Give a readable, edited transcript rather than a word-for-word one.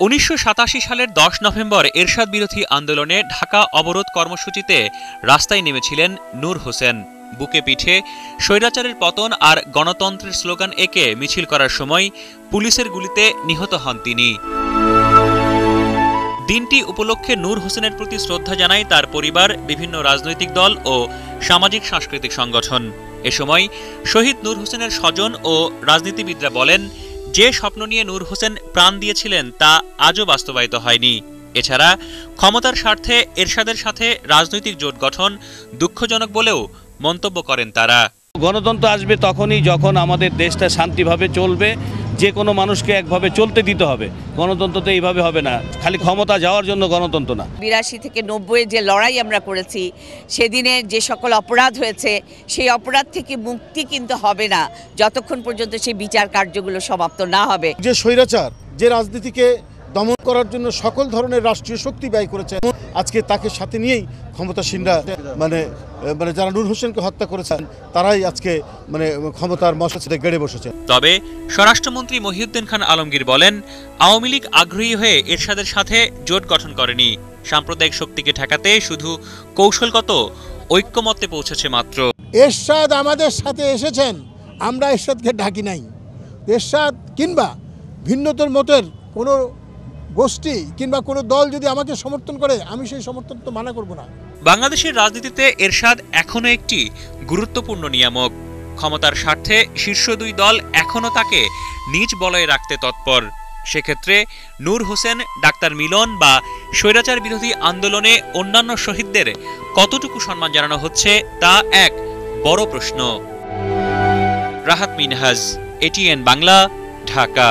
১৯৮৭ সালের ১০ নভেম্বর এরশাদ বিরোধী আন্দোলনে ঢাকা অবরোধ কর্মসূচিতে রাস্তায় নেমেছিলেন নূর হোসেন। বুকে পিঠে স্বৈরাচারের পতন আর গণতন্ত্রের স্লোগান এঁকে মিছিল করার সময় পুলিশের গুলিতে নিহত হন তিনি। দিনটি উপলক্ষে নূর হোসেনের প্রতি শ্রদ্ধা জানায় তার পরিবার, বিভিন্ন রাজনৈতিক দল ও সামাজিক সাংস্কৃতিক সংগঠন। এ সময় শহীদ নূর হোসেনের স্বজন ও রাজনীতিবিদরা বলেন, যে স্বপ্ন নিয়ে নূর হোসেন প্রাণ দিয়েছিলেন তা আজও বাস্তবায়িত হয়নি। এছাড়া ক্ষমতার স্বার্থে এরশাদের সাথে রাজনৈতিক জোট গঠন দুঃখজনক বলেও মন্তব্য করেন তারা। গণতন্ত্র আসবে তখনই যখন আমাদের দেশটা শান্তিভাবে চলবে। যে কোনো মানুষকে একভাবে চলতে দিতে হবে। গণতন্ত্র তো এইভাবে হবে না, খালি ক্ষমতা যাওয়ার জন্য গণতন্ত্র না। ৮২ থেকে ৯০ যে লড়াই আমরা করেছি, সেদিনে যে সকল অপরাধ হয়েছে, সেই অপরাধ থেকে মুক্তি কিন্তু হবে না যতক্ষণ পর্যন্ত সেই বিচার কার্যগুলো সমাপ্ত না হবে। যে স্বৈরাচার যে রাজনীতিকে দমন করার জন্য সকল ধরনের রাষ্ট্রীয় শক্তি ব্যয় করেছে, আজকে তাকে সাথে নিয়েই ক্ষমতাসীনরা মানে যারা নূর হোসেনকে হত্যা করেছেন তারাই আজকে ক্ষমতার মশালে গেড়ে বসেছে। তবে স্বরাষ্ট্রমন্ত্রী মহিউদ্দিন খান আলমগীর বলেন, আওয়ামী লীগ আগ্রহী হয়ে এরশাদের সাথে জোট গঠন করেনি। সাম্প্রদায়িক শক্তিকে ঠেকাতে শুধু কৌশলগত ঐক্যমত্যে পৌঁছেছে মাত্র। এরশাদ আমাদের সাথে এসেছেন, আমরা এরশাদকে ডাকি নাই। এরশাদ কিংবা ভিন্নতর মতের কোনো গোষ্ঠী কিংবা কোনো দল যদি আমাকে সমর্থন করে, আমি সেই সমর্থন তো মানা করব না। বাংলাদেশের রাজনীতিতে এরশাদ এখনো একটি গুরুত্বপূর্ণ নিয়ামক। ক্ষমতার স্বার্থে শীর্ষ দুই দল এখনো তাকে নিজ বলয়ে রাখতে তৎপর। সেক্ষেত্রে নূর হোসেন, ডাক্তার মিলন বা স্বৈরাচার বিরোধী আন্দোলনে অন্যান্য শহীদদের কতটুকু সম্মান জানানো হচ্ছে তা এক বড় প্রশ্ন। রাহাত মিনহাজ, এটিএন বাংলা, ঢাকা।